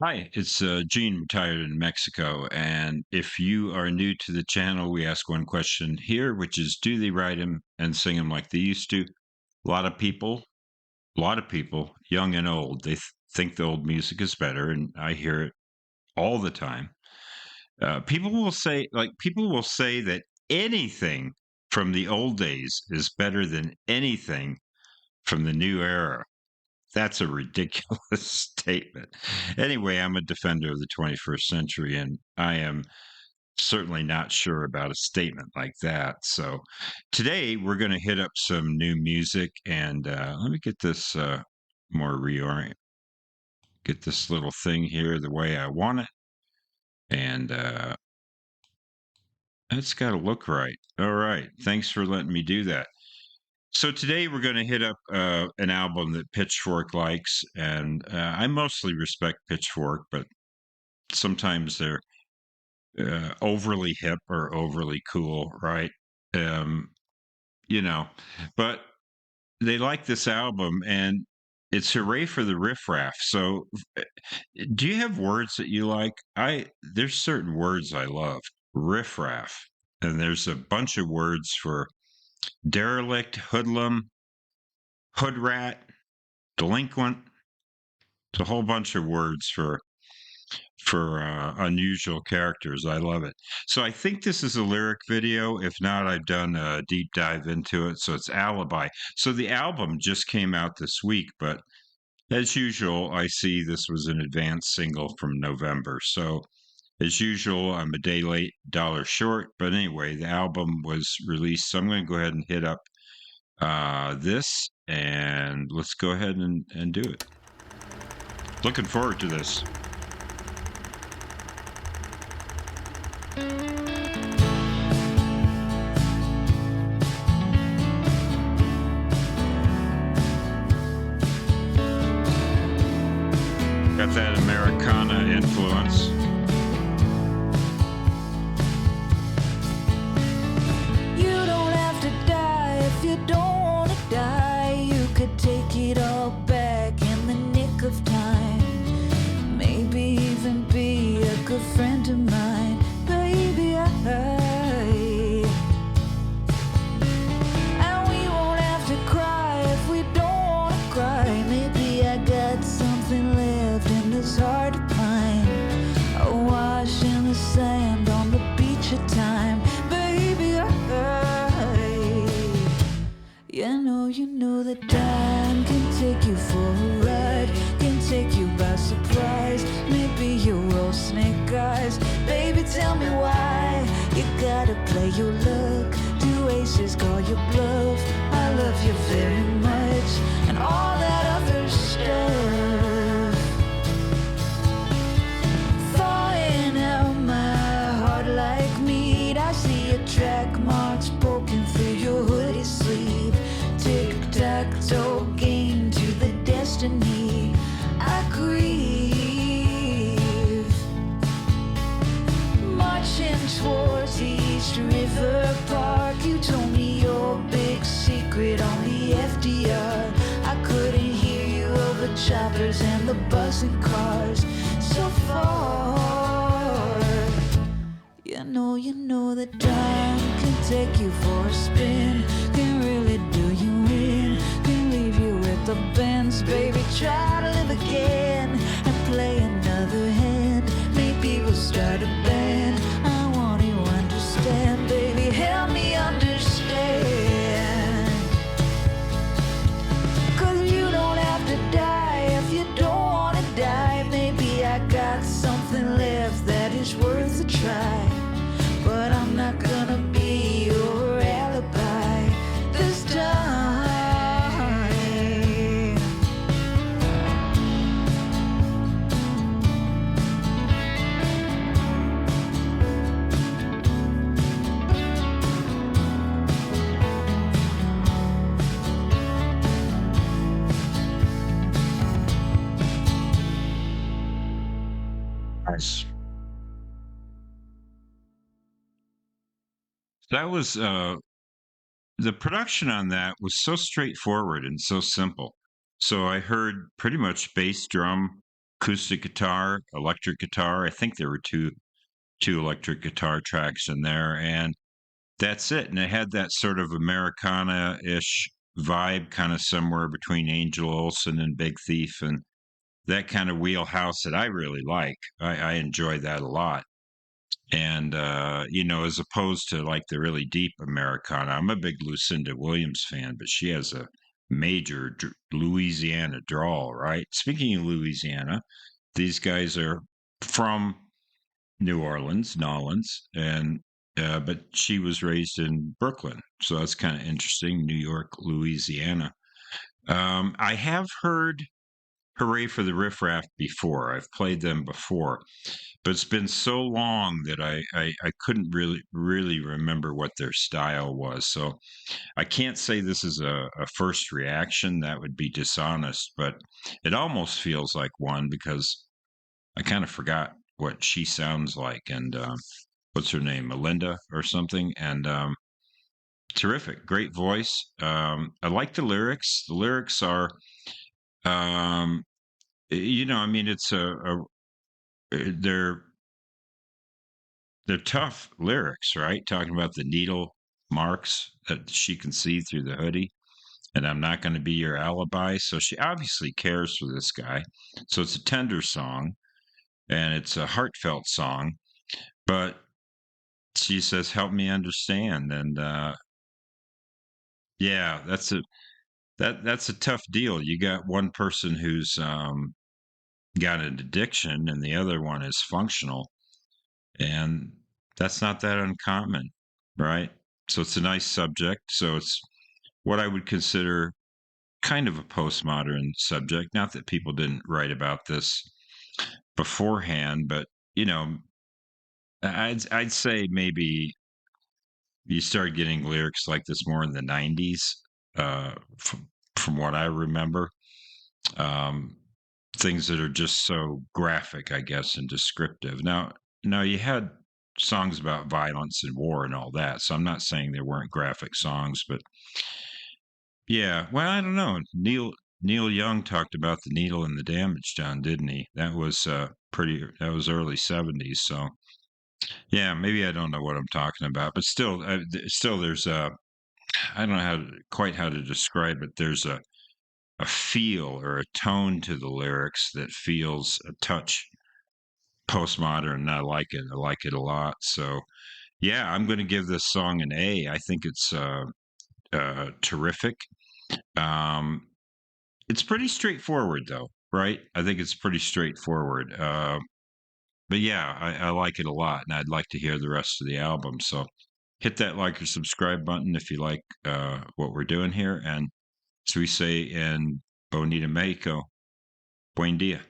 Hi, it's Gene, retired in Mexico. And if you are new to the channel, we ask one question here, which is, do they write them and sing them like they used to? A lot of people, young and old, they think the old music is better, and I hear it all the time. People will say that anything from the old days is better than anything from the new era. That's a ridiculous statement. Anyway, I'm a defender of the 21st century, and I am certainly not sure about a statement like that. So today we're going to hit up some new music, and let me get this more reorient, get this little thing here the way I want it, and it's got to look right. All right, thanks for letting me do that. So today we're going to hit up an album that Pitchfork likes, and I mostly respect Pitchfork, but sometimes they're overly hip or overly cool, right? Um, you know, but they like this album, and it's "Hurray for the Riff Raff." So, uh, do you have words that you like? There's certain words I love. Riff Raff, and there's a bunch of words for derelict, hoodlum, hood rat, delinquent. It's a whole bunch of words for unusual characters. I love it. So I think this is a lyric video. If not, I've done a deep dive into it. So it's Alibi. So the album just came out this week, but as usual, I see this was an advanced single from November. So as usual, I'm a day late, dollar short. But anyway, the album was released. So I'm going to go ahead and hit up this, and let's go ahead and do it. Looking forward to this. Got that Americana influence. You don't have to die if you don't want to die. You could take it all back in the nick of time. Maybe even be a good friend of mine, baby. And we won't have to cry if we don't want to cry. Maybe I got something left in this heart of pine. Awash in the sand on the beach of time, baby. You know that time can take you for a ride, can take you by surprise. Maybe you're all snake eyes, baby. Tell me why you gotta play your luck. Do aces call your bluff? I love you very much, and all that other stuff. Thawing out my heart like meat. I see your track marks poking through your hoodie sleeve. Tic-tac-toe game to the destiny I grieve. Marching towards East River Park. You told me your big secret on the FDR. I couldn't hear you over choppers and the buzzing cars so far. You know that time can take you for a spin, can really do you in, can leave you with the bends. Baby, try to live again and play another hand. Maybe we'll start a band. I want you to understand, baby, help me understand. 'Cause you don't have to die if you don't want to die. Maybe I got something left that is worth a try, but I'm not gonna be your alibi this time. Nice. That was the production on that was so straightforward and so simple. So I heard pretty much bass drum, acoustic guitar, electric guitar. I think there were two electric guitar tracks in there, and that's it. And it had that sort of Americana-ish vibe, kind of somewhere between Angel Olsen and Big Thief, and that kind of wheelhouse that I really like. I enjoy that a lot. And as opposed to like the really deep Americana, I'm a big Lucinda Williams fan, but she has a major Louisiana drawl, right? Speaking of Louisiana, these guys are from New Orleans, Nolans, and but she was raised in Brooklyn, so that's kind of interesting. New York, Louisiana. I have heard "Hurray for the Riff Raff" before. I've played them before, but it's been so long that I couldn't really remember what their style was. So I can't say this is a first reaction. That would be dishonest, but it almost feels like one because I kind of forgot what she sounds like. And what's her name, Alynda or something? And terrific, great voice. I like the lyrics. The lyrics are, um, I mean, it's they're tough lyrics, right? Talking about the needle marks that she can see through the hoodie, and I'm not going to be your alibi. So she obviously cares for this guy. So it's a tender song and it's a heartfelt song, but she says, "Help me understand." And yeah, that's a tough deal. You got one person who's got an addiction, and the other one is functional, and that's not that uncommon, right? So it's a nice subject. So it's what I would consider kind of a postmodern subject. Not that people didn't write about this beforehand, but you know, I'd say maybe you started getting lyrics like this more in the '90s, from what I remember. Um, Things that are just so graphic, I guess, and descriptive. Now you had songs about violence and war and all that, so I'm not saying there weren't graphic songs, but yeah, well, I don't know. Neil Young talked about the needle and the damage done, didn't he? That was that was early '70s, so yeah, maybe I don't know what I'm talking about, but still, still, there's a I don't know quite how to describe it. There's a feel or a tone to the lyrics that feels a touch postmodern, and I like it. I like it a lot. So yeah, I'm going to give this song an A. I think it's terrific. Um, it's pretty straightforward, though, right? I think it's pretty straightforward. But yeah, I like it a lot, and I'd like to hear the rest of the album. So hit that like or subscribe button if you like what we're doing here. And as we say in Bonita Mexico, buen dia.